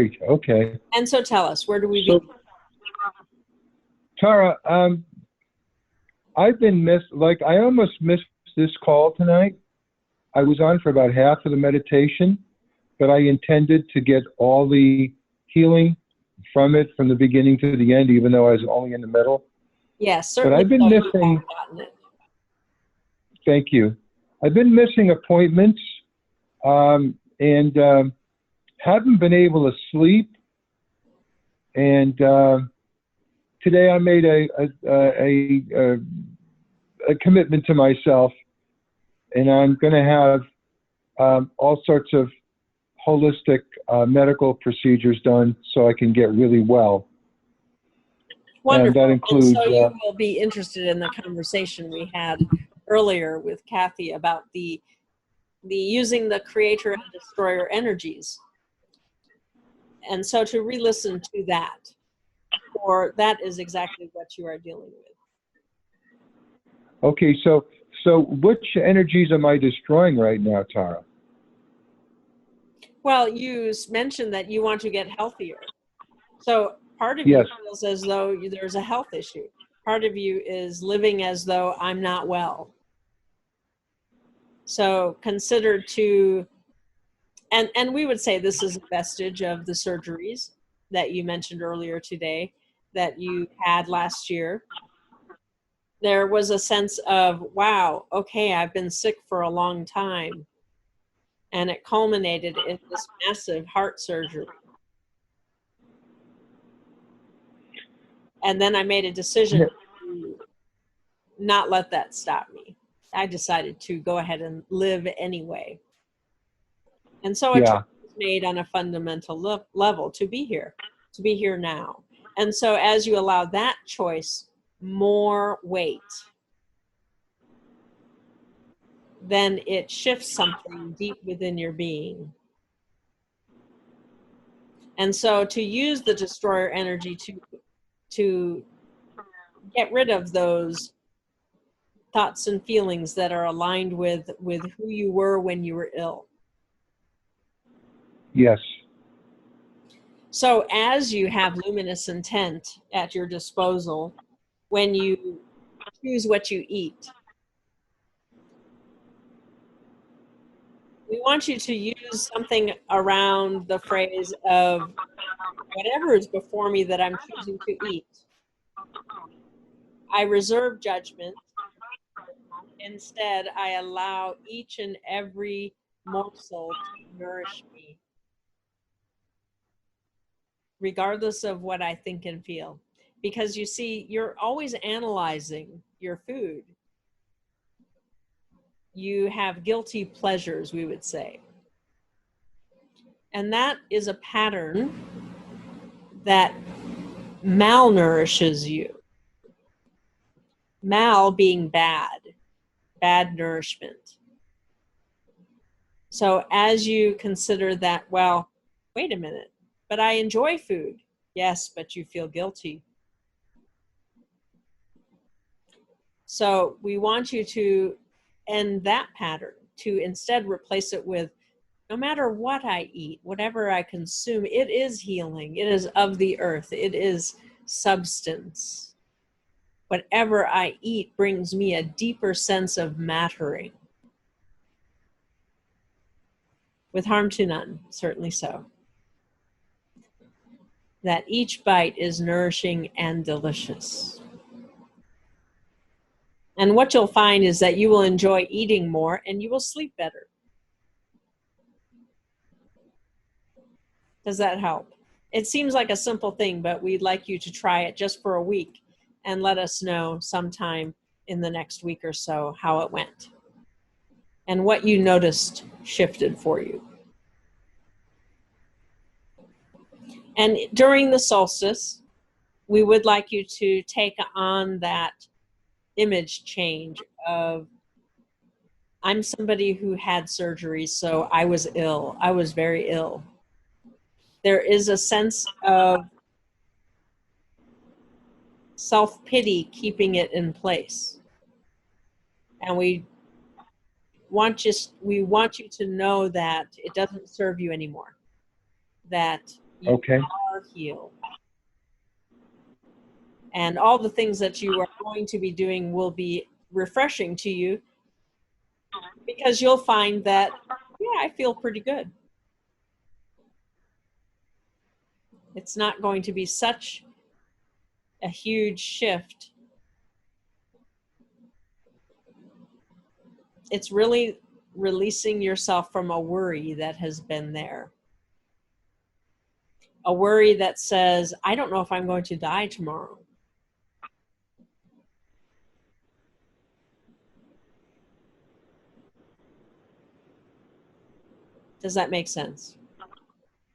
Okay. And so tell us, where do we So, begin? Tara, I've been like I almost missed this call tonight. I was on for about half of the meditation, but I intended to get all the healing from it from the beginning to the end, even though I was only in the middle. Yes, But certainly I've been so. You missing, have gotten it. thank you. I've been missing appointments and haven't been able to sleep. And today I made a commitment to myself, and I'm going to have all sorts of holistic medical procedures done so I can get really well. And that Wonderful. And includes, so you will be interested in the conversation we had earlier with Kathy about the using the creator and destroyer energies. And so to re-listen to that, or that is exactly what you are dealing with. okay, so which energies am I destroying right now, Tara? Well, you mentioned that you want to get healthier. So part of you Yes. feels as though there's a health issue. Part of you is living as though I'm not well. So consider to, and we would say this is a vestige of the surgeries that you mentioned earlier today that you had last year. There was a sense of, wow, okay, I've been sick for a long time. And it culminated in this massive heart surgery. And then I made a decision to not let that stop me. I decided to go ahead and live anyway. And so a choice Yeah. was made on a fundamental level to be here now. And so as you allow that choice more weight, then it shifts something deep within your being. And so to use the destroyer energy to get rid of those thoughts and feelings that are aligned with who you were when you were ill. Yes. So as you have luminous intent at your disposal, when you choose what you eat, we want you to use something around the phrase of whatever is before me that I'm choosing to eat. I reserve judgment. Instead, I allow each and every morsel to nourish me, regardless of what I think and feel. Because you see, you're always analyzing your food. You have guilty pleasures, we would say. And that is a pattern that malnourishes you. Mal being bad nourishment. So as you consider that, well, wait a minute, but I enjoy food. Yes, but you feel guilty. So we want you to end that pattern, to instead replace it with, no matter what I eat, whatever I consume, it is healing. It is of the earth. It is substance. Whatever I eat brings me a deeper sense of mattering. With harm to none, certainly so. That each bite is nourishing and delicious. And what you'll find is that you will enjoy eating more and you will sleep better. Does that help? It seems like a simple thing, but we'd like you to try it just for a week and let us know sometime in the next week or so how it went and what you noticed shifted for you. And during the solstice, we would like you to take on that image change of, I'm somebody who had surgery, so I was ill. I was very ill. There is a sense of self-pity keeping it in place. And we want you to know that it doesn't serve you anymore. That You Okay. are healed. And all the things that you are going to be doing will be refreshing to you because you'll find that, yeah, I feel pretty good. It's not going to be such a huge shift. It's really releasing yourself from a worry that has been there. A worry that says, I don't know if I'm going to die tomorrow. Does that make sense?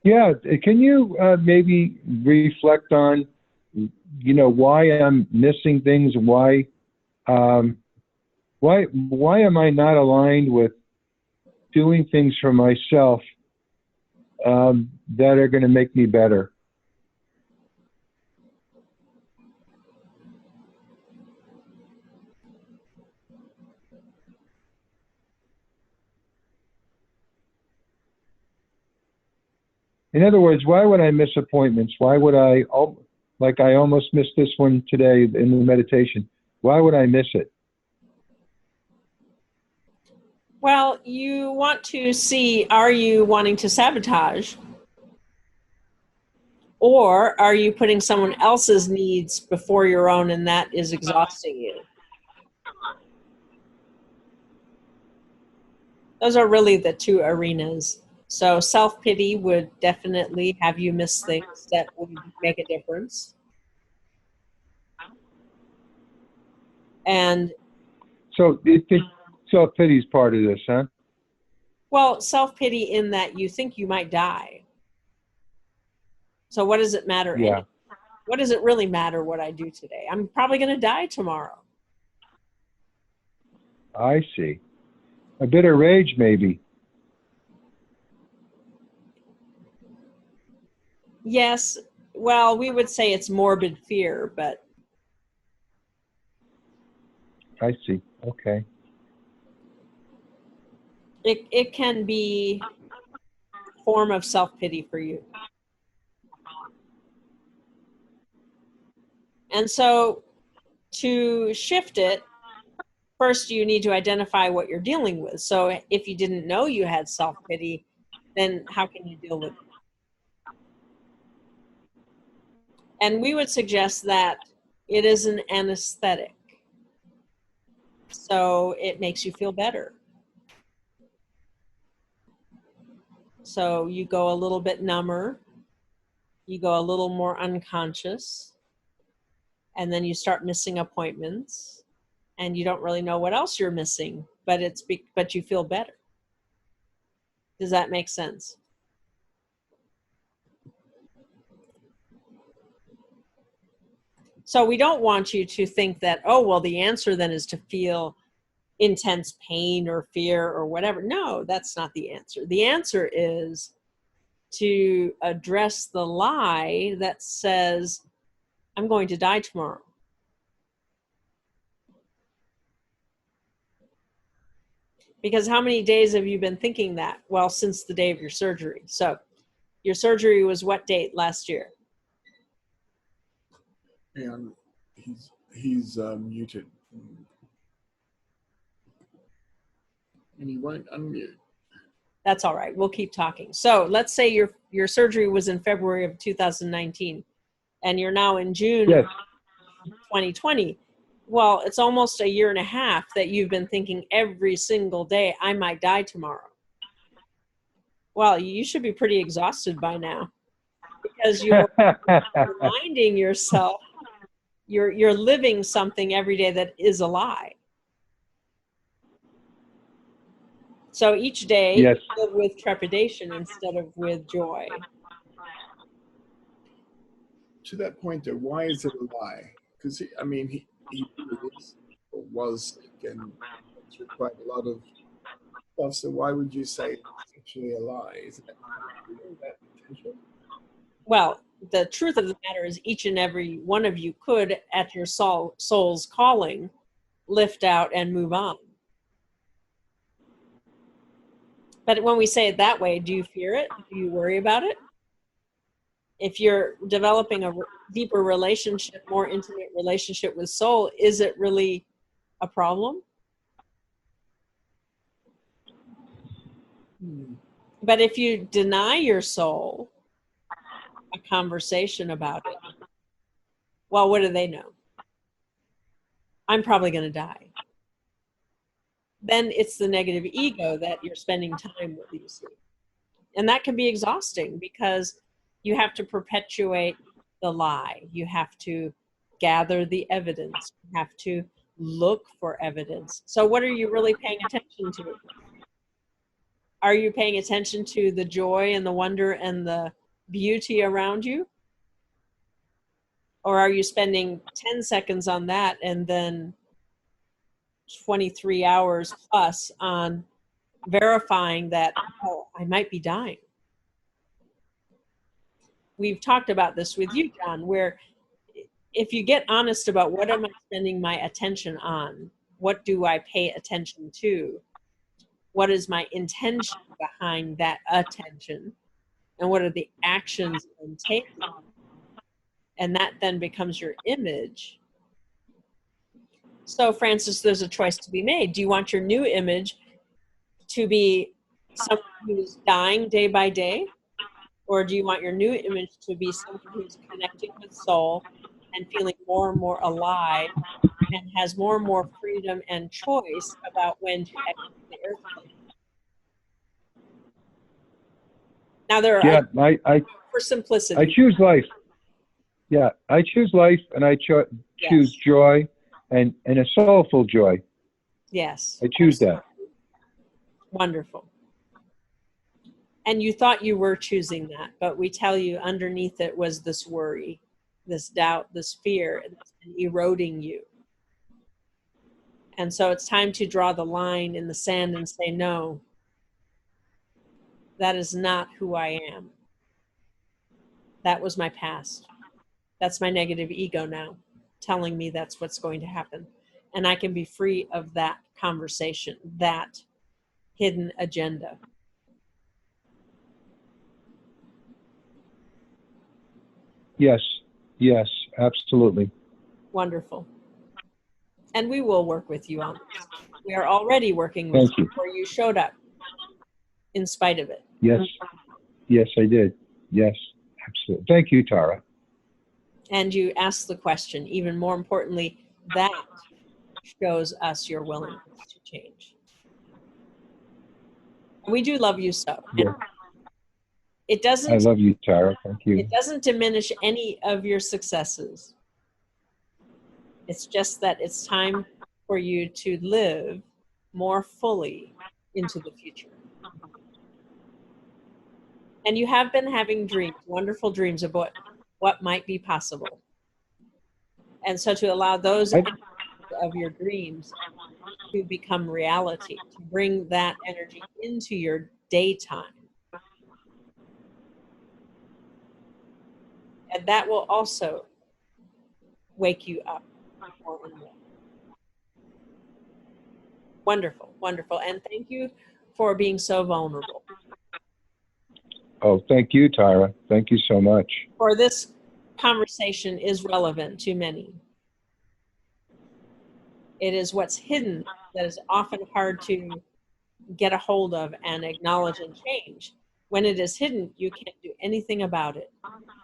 Yeah. Can you maybe reflect on, why I'm missing things and why am I not aligned with doing things for myself that are going to make me better? In other words, why would I miss appointments? Why would I, like I almost missed this one today in the meditation? Why would I miss it? Well, you want to see, are you wanting to sabotage? Or are you putting someone else's needs before your own and that is exhausting you? Those are really the two arenas. So self-pity would definitely have you miss things that would make a difference. And So self-pity is part of this, huh? well, self-pity in that you think you might die. So what does it matter? Yeah, What does it really matter what I do today? I'm probably going to die tomorrow. I see. A bit of rage, maybe. Yes, well, we would say it's morbid fear, but I see. Okay. it can be a form of self-pity for you. And so to shift it, first you need to identify what you're dealing with. So if you didn't know you had self-pity, then how can you deal with it? And we would suggest that it is an anesthetic. So it makes you feel better. So you go a little bit number, you go a little more unconscious, and then you start missing appointments, and you don't really know what else you're missing, but you feel better. Does that make sense? So we don't want you to think that, oh, well, the answer then is to feel intense pain or fear or whatever. No, that's not the answer. The answer is to address the lie that says, I'm going to die tomorrow. Because how many days have you been thinking that? Well, since the day of your surgery. So your surgery was what date last year? And he's muted. And he won't unmute. That's all right. We'll keep talking. So let's say your surgery was in February of 2019 and you're now in June Yes. of 2020. Well, it's almost a year and a half that you've been thinking every single day, I might die tomorrow. Well, you should be pretty exhausted by now because you're reminding yourself you're living something every day that is a lie. So each day Yes. you live with trepidation instead of with joy. To that point, though, why is it a lie? Because he is or was sick and it's required a lot of stuff. So why would you say it's actually a lie? Is that potential? Well, the truth of the matter is each and every one of you could, at your soul's calling, lift out and move on. But when we say it that way, do you fear it? Do you worry about it? if you're developing a deeper relationship, more intimate relationship with soul, is it really a problem? But if you deny your soul a conversation about it, well, what do they know? I'm probably going to die. Then it's the negative ego that you're spending time with, you see. And that can be exhausting because you have to perpetuate the lie. You have to gather the evidence. You have to look for evidence. So what are you really paying attention to? Are you paying attention to the joy and the wonder and the beauty around you? Or are you spending 10 seconds on that and then 23 hours plus on verifying that, oh, I might be dying? We've talked about this with you, John, where if you get honest about what am I spending my attention on, what do I pay attention to, what is my intention behind that attention, and what are the actions I'm taking, and that then becomes your image. So, Francis, there's a choice to be made. Do you want your new image to be someone who's dying day by day? Or do you want your new image to be someone who's connecting with soul and feeling more and more alive and has more and more freedom and choice about when to exit the earth plane? Now, there are, for simplicity, I choose life. Yeah, I choose life, and I choose yes. joy, and a soulful joy. Yes. I choose that. Wonderful. And you thought you were choosing that, but we tell you underneath it was this worry, this doubt, this fear that's been eroding you. And so it's time to draw the line in the sand and say, no, that is not who I am. That was my past. That's my negative ego now telling me that's what's going to happen. And I can be free of that conversation, that hidden agenda. Yes, yes, absolutely. Wonderful. And we will work with you on this. We are already working with you before you showed up, in spite of it. Yes, yes, I did. Yes, absolutely. Thank you, Tara. And you asked the question. Even more importantly, that shows us your willingness to change. And we do love you so. Yeah. It doesn't. I love you, Tara. Thank you. It doesn't diminish any of your successes. It's just that it's time for you to live more fully into the future. And you have been having dreams, wonderful dreams of what might be possible. And so to allow those of your dreams to become reality, to bring that energy into your daytime. And that will also wake you up more and more. Wonderful, wonderful. And thank you for being so vulnerable. Oh, thank you, Tara. Thank you so much. For this conversation is relevant to many. It is what's hidden that is often hard to get a hold of and acknowledge and change. When it is hidden, you can't do anything about it.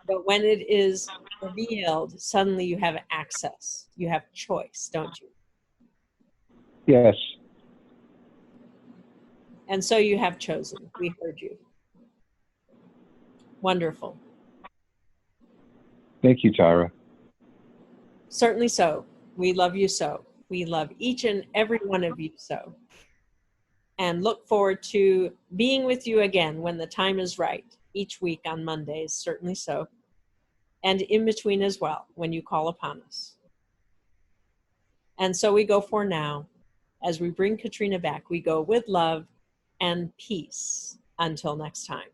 But when it is revealed, suddenly you have access. You have choice, don't you? Yes. And so you have chosen. We heard you. Wonderful. Thank you, Tara. Certainly so. We love you so. We love each and every one of you so. And look forward to being with you again when the time is right, each week on Mondays, certainly so. And in between as well, when you call upon us. And so we go for now. As we bring Katharina back, we go with love and peace. Until next time.